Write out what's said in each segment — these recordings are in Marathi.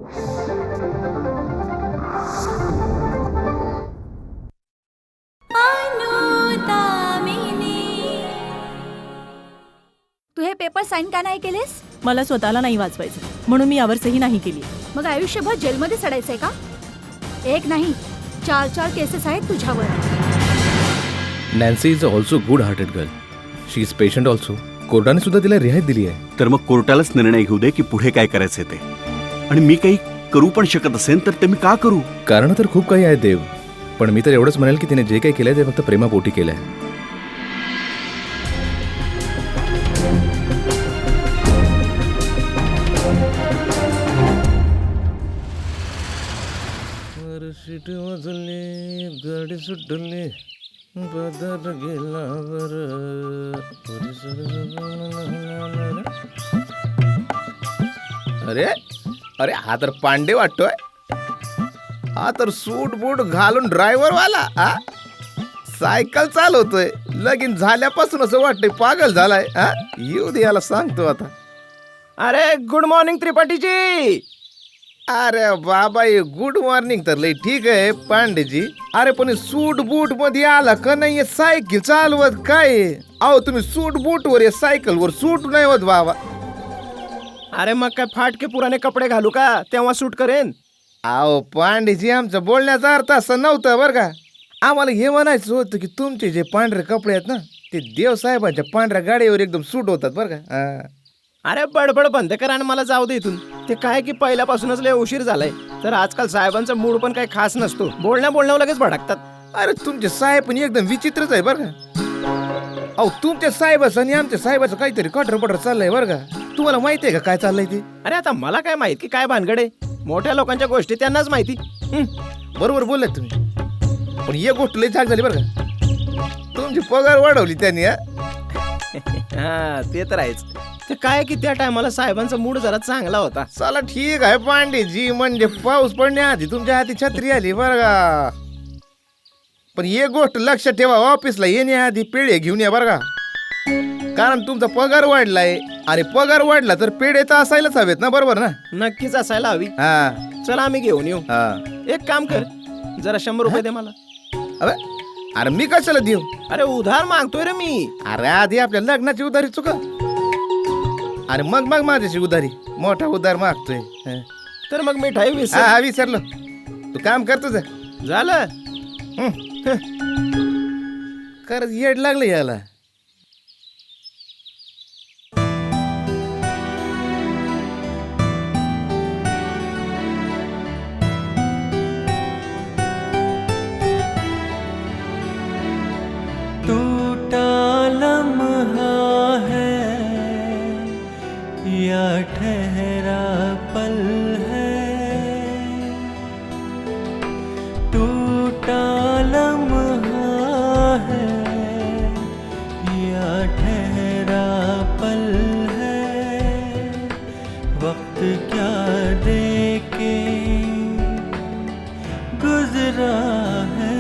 तू हे पेपर साईन का नाही केलेस? मला स्वतःला नाही वाचवायचं म्हणून मी यावर सही नाही केली. मग आयुष्यभर जेलमध्ये सडायचंय का? एक नाही 4 केसेस आहेत तुझ्यावर. Nancy is also good hearted girl. She is patient also. कोर्टाने सुद्धा तिला रिहाई दिली आहे. तर मग कोर्टालाच निर्णय घेऊ दे की पुढे काय करायचं ते. आणि मी काही करू पण शकत असेल तर ते मी का करू? कारण तर खूप काही आहे देव, पण मी तर एवढंच म्हणेल की तिने जे काही केलंय ते फक्त प्रेमापोटी केलंय. गाडी सुटली बदल गेला अरे अरे हा तर पांडे वाटतोय. हा तर सूट बूट घालून ड्रायव्हर वाला सायकल चालवतोय. लगीन झाल्यापासून असं वाटतंय पागल झालाय. येऊ दे याला सांगतो आता. अरे गुड मॉर्निंग त्रिपाठीजी. अरे बाबा ये गुड मॉर्निंग तर लय ठीक आहे पांडेजी. अरे पण सूट बूट मध्ये आला का नाही सायकल चालवत काय? अहो तुम्ही सूट बूट वर सायकल वर सूट नाही होत बाबा. अरे मग काय फाटके पुराने कपडे घालू का तेव्हा सूट करेन? अहो पांडेजी आमच्या बोलण्याचा अर्थ असं नव्हता बरं का. आम्हाला हे म्हणायचं होतं की तुमचे जे पांढरे कपडे आहेत ना ते देवसाहेबांच्या पांढऱ्या गाडीवर एकदम सूट होतात बरं का. अरे बडबड बंद कर आणि मला जाऊ दे इथून. ते काय की पहिल्यापासूनच लय उशीर झालाय. तर आजकाल साहेबांचा मूड पण काही खास नसतो. बोलण्यावर लगेच भडकतात. अरे तुमचे साहेब पण एकदम विचित्रच आहे बरं का. अहो तुमच्या साहेबाचं आणि आमच्या साहेबाचं काहीतरी कटर चाललंय बरं का. तुम्हाला माहिती आहे का काय चाललंय ते? अरे आता मला काय माहित की काय भानगडे. मोठ्या लोकांच्या गोष्टी त्यांनाच माहिती. बरोबर बोललात तुम्ही. पण एक गोष्ट लई झाक झाली बरं का. तुमची पगार वाढवली त्यांनी. हा ते तर आहेच. ते काय की त्या टायमाला साहेबांचा मूड जरा चांगला होता. चला ठीक आहे पांडेजी. म्हणजे पाऊस पडण्याआधी तुमच्या हाती छत्री आली बरं का. पण एक गोष्ट लक्षात ठेवा, ऑफिसला येण्याआधी पेढे घेऊन या बरं का. कारण तुमचा पगार वाढलाय आणि पगार वाढला तर पेढे तर असायलाच हवेत ना. बरोबर ना? नक्कीच असायला हवी. चला आम्ही घेऊन येऊ. एक काम कर, जरा 100 रुपये दे मला. अरे मी कशाला देऊ? अरे उधार मागतोय रे मी. अरे आधी आपल्या लग्नाची उधारी चुका. अरे मग माझ्याशी उधारी मोठा उधार मागतोय. तर मग मिठाई विसर. विसरलो. तू काम करतो झालं. खरंच येड लागलं याला. टूटा लम्हा है या ठहरा पल है, टूटा लम्हा है या ठहरा पल है, वक्त क्या देके गुजरा है.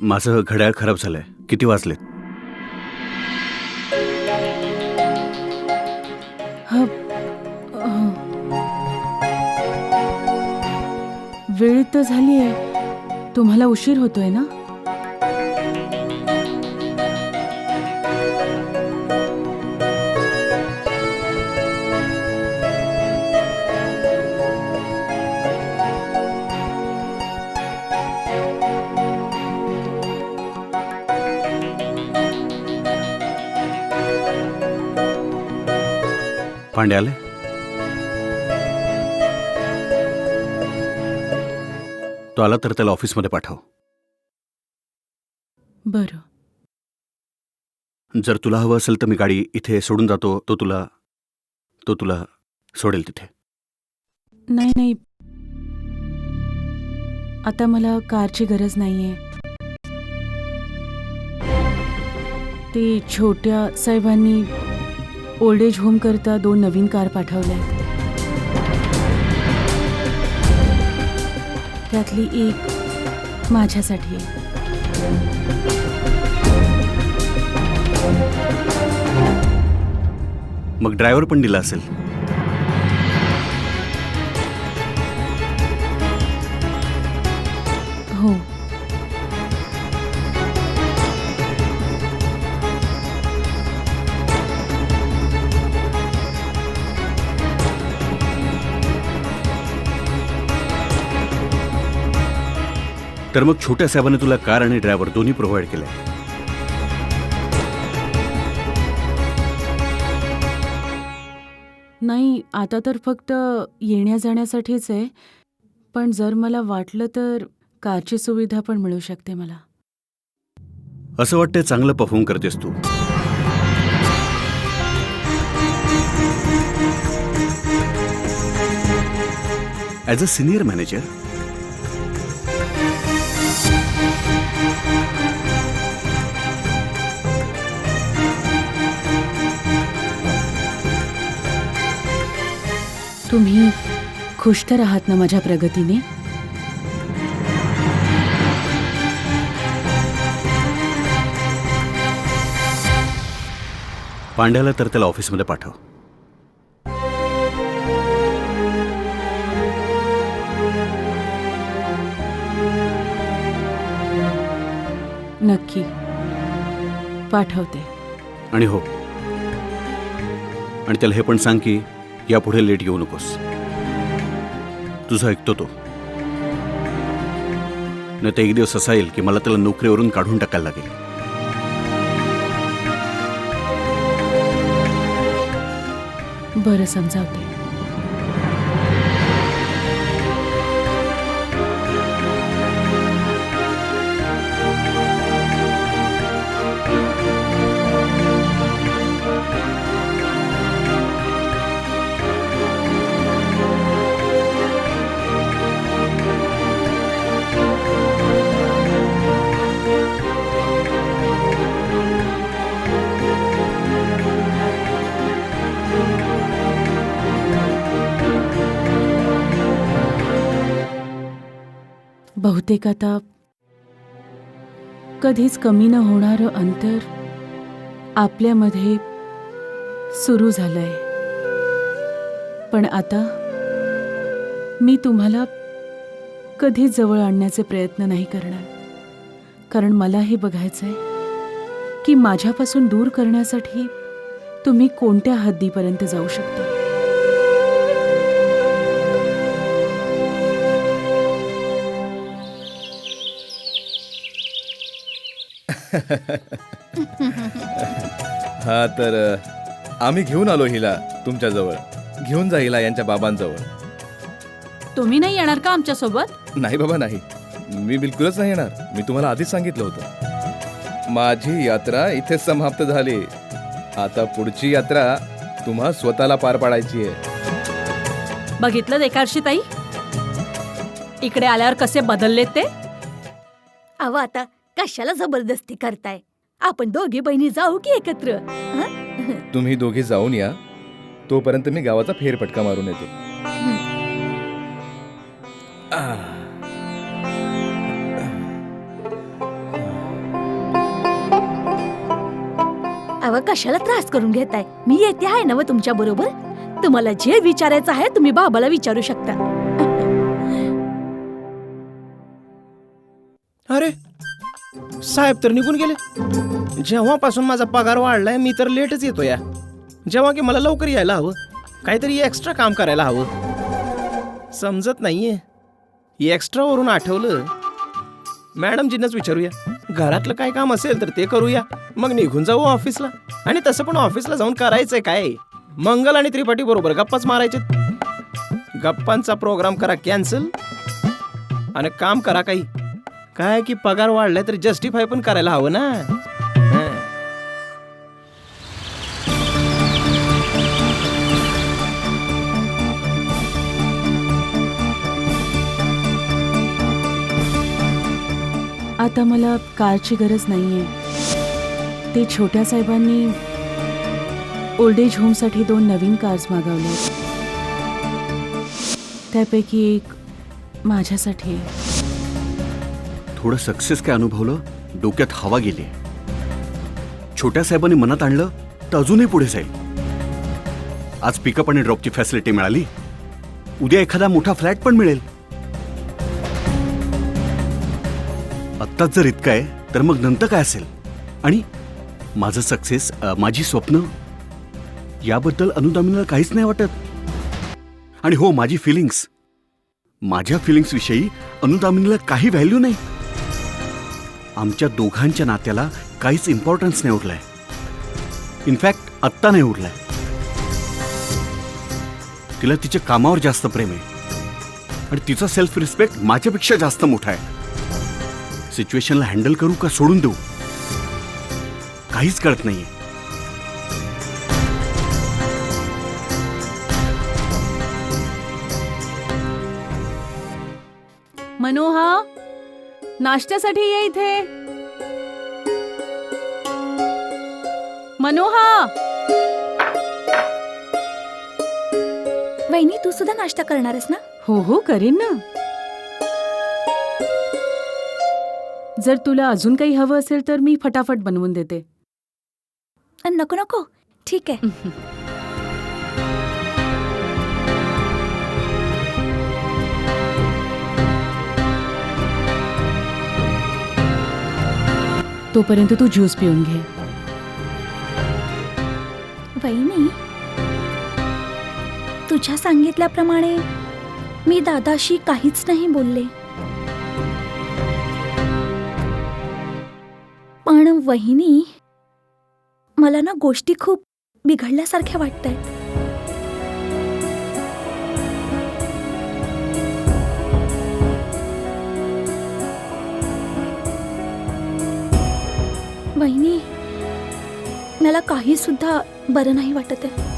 माझं घड्याळ खराब झालंय. किती वाजले? वेळ तर झाली आहे. तुम्हाला उशीर होतोय ना? पांडे आले? तो आला तर त्याला ऑफिसमध्ये पाठव. बरं. जर तुला हवं असेल तर मी गाडी इथे सोडून जातो. तो तुला सोडेल तिथे. नाही, आता मला कारची गरज नाहीये. ते छोट्या साहेबांनी ओल्ड एज होम करता 2 नवीन कार पाठवल्या. त्यातली एक माझ्यासाठी आहे. मग ड्रायव्हर पण दिला असेल. हो. तर मग छोट्या साहेबाने तुला कार आणि ड्रायव्हर दोन्ही प्रोव्हाइड केले. नाही, आता तर फक्त येण्या जाण्यासाठीच आहे. पण जर मला वाटलं तर कारची सुविधा पण मिळू शकते मला. असं वाटतंय चांगलं परफॉर्म करतेस तू. ॲज अ सिनियर मॅनेजर तुम्ही खुश तर आहात ना माझ्या प्रगतीने? पांड्याला तर त्याला ऑफिसमध्ये पाठव. नक्की पाठवते. आणि हो, आणि त्याला हे पण सांग की यापुढे लेट येऊ नकोस. तुझं ऐकतो तो. नाही तर एक दिवस असा येईल की मला त्याला नोकरीवरून काढून टाकायला लागेल. बरं, समजावते. बहुतेक आता कधीच कमी न होणारं अंतर आपल्यामध्ये सुरू झालंय. पण आता मी तुम्हाला कधीच जवळ आणण्याचे प्रयत्न नाही करणार. कारण मला हे बघायचंय की माझ्यापासून दूर करण्यासाठी तुम्ही कोणत्या हद्दीपर्यंत जाऊ शकता. हा तर आम्ही घेऊन आलो हिला तुमच्याजवळ. घेऊन जा हिला यांच्या बाबांजवळ. तुम्ही नाही येणार का आमच्यासोबत? नाही बाबा, नाही, मी बिलकुलच नाही येणार. मी तुम्हाला आधीच सांगितलं होतं. माझी यात्रा इथे समाप्त झाली. आता पुढची यात्रा तुम्हा स्वतःला पार पाडायची आहे. बघितलं देकारशी ताई, इकडे आल्यावर कसे बदललेत ते. अहो, आता कशाला जबरदस्ती करताय? आपण दोघी बहिणी जाऊ की एकत्र? तुम्ही दोघे जाऊन या, तोपर्यंत मी गावाचा फेरफटका मारून येतो. अहो, कशाला त्रास करून घेताय? मी येते आहे ना तुमच्या बरोबर. तुम्हाला जे विचारायचं आहे तुम्ही बाबाला विचारू शकता. अरे साहेब तर निघून गेले. जेव्हापासून माझा पगार वाढलाय मी तर लेटच येतो या. जेव्हा की मला लवकर यायला हवं, काहीतरी एक्स्ट्रा काम करायला हवं. समजत नाहीये. एक्स्ट्रा वरून आठवलं, मॅडमजींनाच विचारूया. घरातलं काय काम असेल तर ते करूया, मग निघून जाऊ ऑफिसला. आणि तसं पण ऑफिसला जाऊन करायचंय काय? मंगल आणि त्रिपाठी बरोबर गप्पाच मारायचे. गप्पांचा प्रोग्राम करा कॅन्सल आणि काम करा काही. काय की पगार वाढलाय तर जस्टिफाय पण करायला हवं ना. हं. आता मला कारची गरज नाहीये. ते छोट्या साहेबांनी ओल्ड एज होमसाठी 2 नवीन कार्स मागवले. त्यापैकी एक माझ्यासाठी आहे. थोडं सक्सेस काय अनुभवलं, डोक्यात हवा गेली. छोट्या साहेबांनी मनात आणलं तर अजूनही पुढे जाईल. आज पिकअप आणि ड्रॉपची फॅसिलिटी मिळाली, उद्या एखादा मोठा फ्लॅट पण मिळेल. आत्ताच जर इतकं आहे तर मग नंतर काय असेल. आणि माझं सक्सेस, माझी स्वप्न, याबद्दल अनुदामिनीला काहीच नाही वाटत. आणि हो, माझी फिलिंग्स, माझ्या फिलिंग्स विषयी अनुदामिनीला काही व्हॅल्यू नाही. आमच्या दोघांच्या नात्याला काहीच इम्पॉर्टन्स नाही उरलाय. इनफॅक्ट आत्ता नाही उरलाय. तिला तिच्या कामावर जास्त प्रेम आहे आणि तिचा सेल्फ रिस्पेक्ट माझ्यापेक्षा जास्त मोठा आहे. सिच्युएशनला हँडल करू का सोडून देऊ काहीच कळत नाहीये. मनोहा, नाश्त्यासाठी ये इथे. मनोहा, वहिनी तू सुद्धा नाश्ता करणार आहेस ना? हो हो करीन ना. जर तुला अजून काही हवं असेल तर मी फटाफट बनवून देते. नको नको, ठीक आहे. तोपर्यंत तू ज्यूस पिऊन घे. वहिनी, तुझ्या सांगितल्याप्रमाणे मी दादाशी काहीच नाही बोलले. पण वहिनी, मला ना गोष्टी खूप बिघडल्यासारख्या वाटतायत. वहिनी, मला काही सुद्धा बरं नाही वाटत आहे.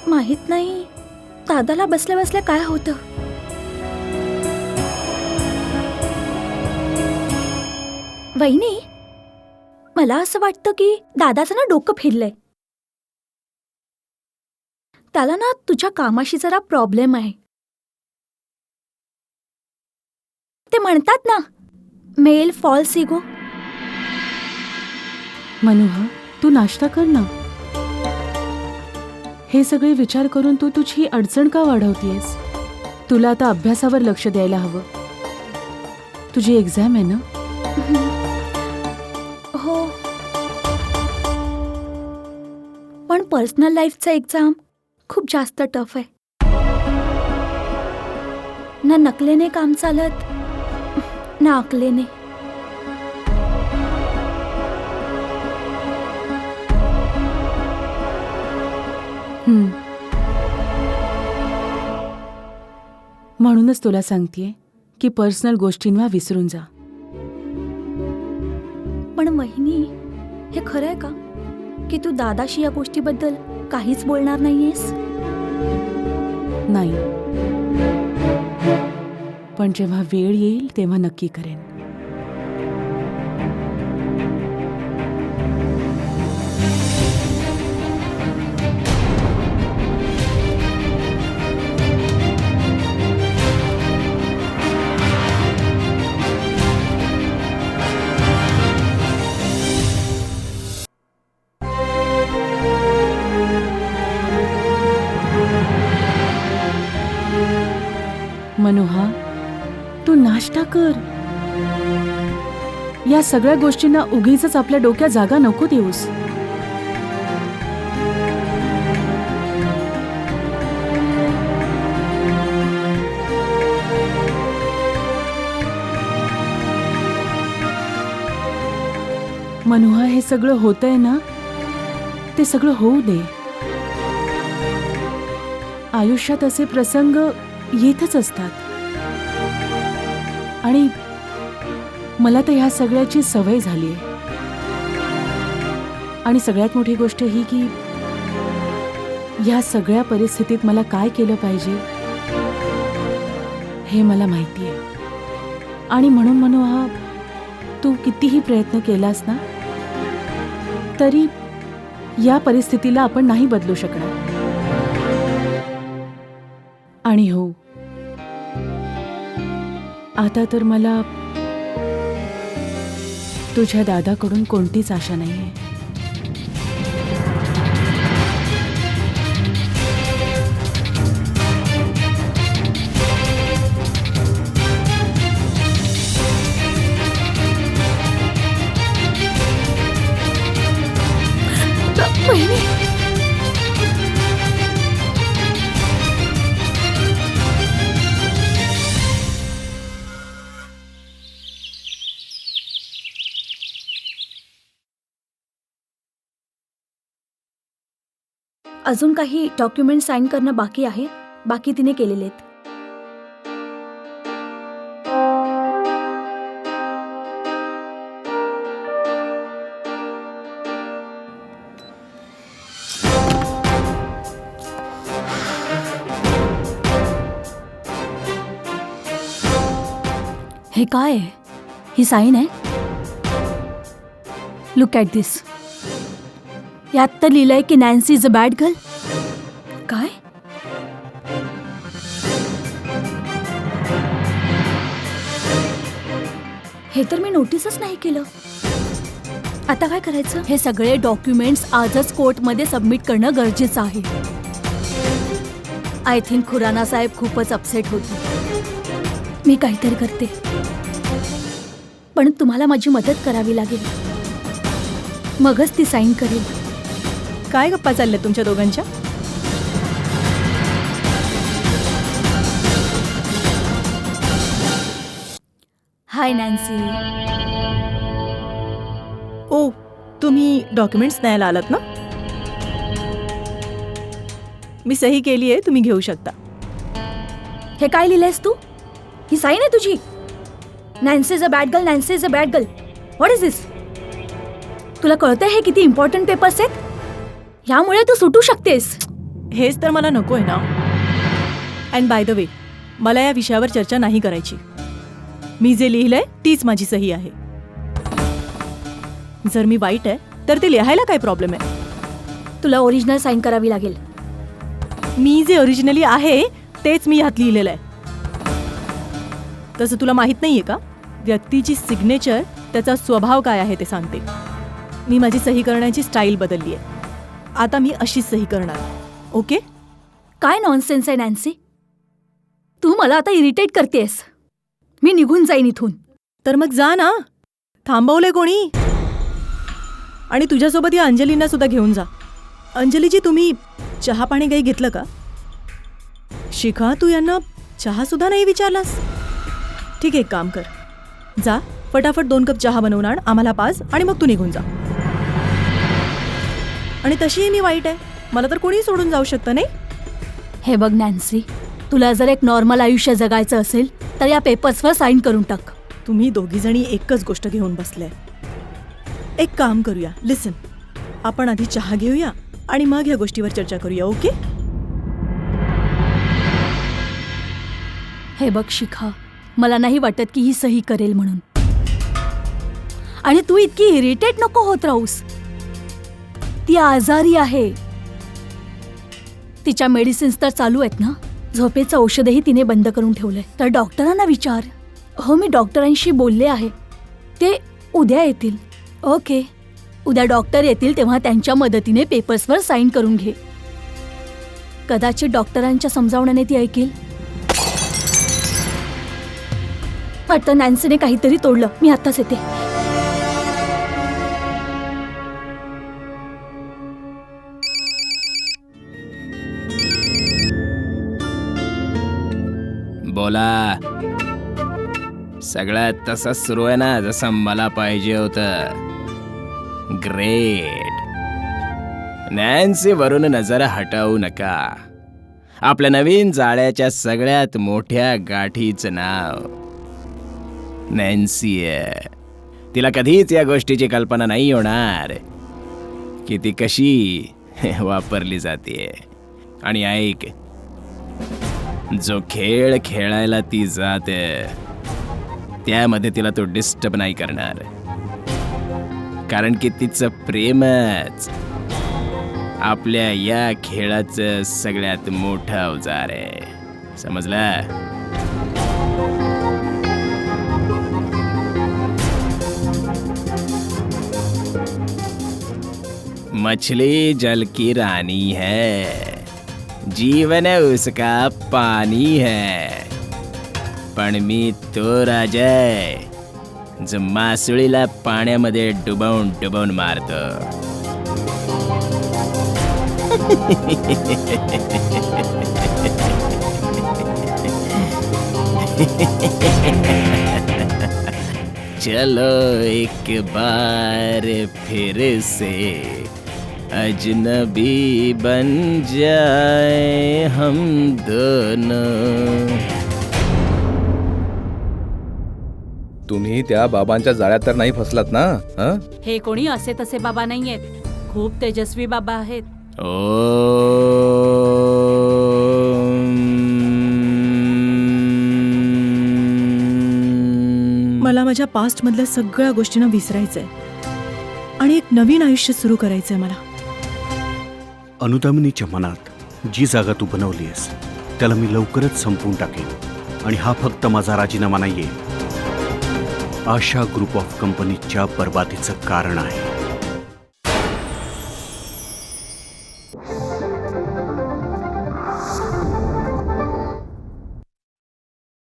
माहित नाही दादाला बसल्या बसल्या काय होतं. वहिनी, मला असं वाटतं की दादाचं ना डोकं फिरलंय. त्याला ना तुझ्या कामाशी जरा प्रॉब्लेम आहे. ते म्हणतात ना, मेल फॉल्स इगो. मनोहा, तू नाश्ता कर ना. हे सगळे विचार करून तू तुझी अडचण का वाढवतीयस? तुला आता अभ्यासावर लक्ष द्यायला हवं. तुझी एक्झाम आहे ना? हो, पण पर्सनल लाईफचा एक्झाम खूप जास्त टफ आहे. ना नकलेने काम चालत, ना अकलेने. म्हणूनच तुला सांगतेय की पर्सनल गोष्टींना विसरून जा. पण वहिनी, हे खरं आहे का की तू दादाशी या गोष्टीबद्दल काहीच बोलणार नाहीयेस? नाही, पण जेव्हा वेळ येईल तेव्हा नक्की करेन. मनोहा, तू नाश्ता कर. या सगळ्या गोष्टींना उगीचच आपल्या डोक्यात जागा नको देऊस. मनोहा, हे सगळं होतंय ना, ते सगळं होऊ दे. आयुष्यात असे प्रसंग येतच असतात. आणि मला तर ह्या सगळ्याची सवय झाली आहे. आणि सगळ्यात मोठी गोष्ट ही की ह्या सगळ्या परिस्थितीत मला काय केलं पाहिजे हे मला माहिती आहे. आणि म्हणून मनोहा, तू कितीही प्रयत्न केलास ना तरी या परिस्थितीला आपण नाही बदलू शकणार. आणि हो, आता तर मला तुझ्या दादाकडून कोणतीच आशा नाहीये. बहिणी, अजून काही डॉक्युमेंट साईन करणं बाकी आहे. बाकी तिने केलेले आहेत. हे काय आहे? ही साईन आहे. लुक ॲट दिस. यात तर लिहिलंय की Nancy is a bad girl. काय? हे तर मी नोटीसच नाही केलं. आता काय करायचं? हे सगळे डॉक्युमेंट्स आजच कोर्टमध्ये सबमिट करणं गरजेचं आहे. आय थिंक खुराना साहेब खूपच अपसेट होते. मी काहीतरी करते, पण तुम्हाला माझी मदत करावी लागेल. मगच ती साईन करेल. काय गप्पा चालल्या तुमच्या दोघांच्या? हाय नॅन्सी. ओ, तुम्ही डॉक्युमेंट्स न्यायला आलात ना? मी सही केली आहे, तुम्ही घेऊ शकता. हे काय लिहिलंयस तू? ही साईन आहे तुझी? Nancy is a bad girl, Nancy is a bad girl. What is this? तुला कळतंय हे किती इम्पॉर्टंट पेपर्स आहेत? ह्यामुळे तू सुटू शकतेस. हेच तर मला नको आहे ना. अँड बाय द वे, मला या विषयावर चर्चा नाही करायची. मी जे लिहिलंय तीच माझी सही आहे. जर मी वाईट आहे तर ते लिहायला काय प्रॉब्लेम आहे? तुला ओरिजिनल साईन करावी लागेल. मी जे ओरिजिनली आहे तेच मी ह्यात लिहिलेलं आहे. तसं तुला माहित नाहीये का? व्यक्तीची सिग्नेचर त्याचा स्वभाव काय आहे ते सांगते. मी माझी सही करण्याची स्टाईल बदलली आहे. आता मी अशीच सही करणार. ओके? काय नॉनसेन्स आहे नॅन्सी? तू मला आता इरिटेट करतेस. मी निघून जाईन इथून. तर मग जा ना. थांबवलंय कोणी? आणि तुझ्यासोबत या अंजलींना सुद्धा घेऊन जा. अंजलीजी, तुम्ही चहा पाणी काही घेतलं का? शिखा, तू यांना चहा सुद्धा नाही विचारलास? ठीक आहे, एक काम कर. जा, फटाफट 2 कप चहा बनवून आण, आम्हाला पाज, आणि मग तू निघून जा. आणि तशीही मी वाईट आहे. मला तर कोणीही सोडून जाऊ शकतं नाही. हे बघ नॅन्सी, तुला जर एक नॉर्मल आयुष्य जगायचं असेल तर या पेपर्सवर साईन करून टाक. तुम्ही दोघीजणी एकच गोष्ट घेऊन बसले. एक काम करूया, लिसन. आपण आधी चहा घेऊया आणि मग या गोष्टीवर चर्चा करूया. ओके? हे बघ शिखा, मला नाही वाटत की ही सही करेल म्हणून. आणि तू इतकी इरिटेट नको होत राहूस. ती आजारी आहे. तिच्या मेडिसिन्स तर चालू आहेत ना. झोपेचं औषधही तिने बंद करून ठेवलंय. तर डॉक्टरांना विचार. हो, मी डॉक्टरांशी बोलले आहे. ते उद्या येतील. ओके, उद्या डॉक्टर येतील तेव्हा त्यांच्या मदतीने पेपर्सवर साईन करून घे. कदाचित डॉक्टरांच्या समजावण्याने ती ऐकेल. वाटतं नॅन्सीने काहीतरी तोडलं. मी आत्ताच येते. बोला. सगळ्यात तसंच सुरू आहे ना जसं मला पाहिजे होतं. ग्रेट. नॅन्सी वरून नजर हटवू नका. आपल्या नवीन जाळ्याच्या सगळ्यात मोठ्या गाठीचं नाव नॅन्सी आहे. तिला कधीच या गोष्टीची कल्पना नाही होणार की ती कशी वापरली जाते. आणि ऐक, जो खेळ खेळायला ती जाते त्यामध्ये तिला तो डिस्टर्ब नाही करणार, कारण की तिचं प्रेमच आपल्या या खेळाचं सगळ्यात मोठं अवजार आहे. समजला? मछली जल की रानी है, जीवन उसका पानी है, पण मी तो राजा आहे जो मासळीला पाण्यामध्ये डुबवून डुबवून मारतो. चलो एक बार फिर से अजनबी बन जाए हम दोनों. तुम्ही त्या बाबांच्या जाळ्यात तर नाही फसलात ना? हं? हे कोणी असे तसे बाबा नाहीयेत, खूप तेजस्वी बाबा आहेत. मला माझ्या पास्टमधल्या सगळ्या गोष्टींना विसरायचंय आणि एक नवीन आयुष्य सुरू करायचंय मला. अनुदामिनीच्या मनात जी जागा तू बनवलीयस त्याला मी लवकरच संपवून टाकेन. आणि हा फक्त माझा राजीनामा नाहीये, आशा ग्रुप ऑफ कंपनीच्या बर्बादीचं कारण आहे.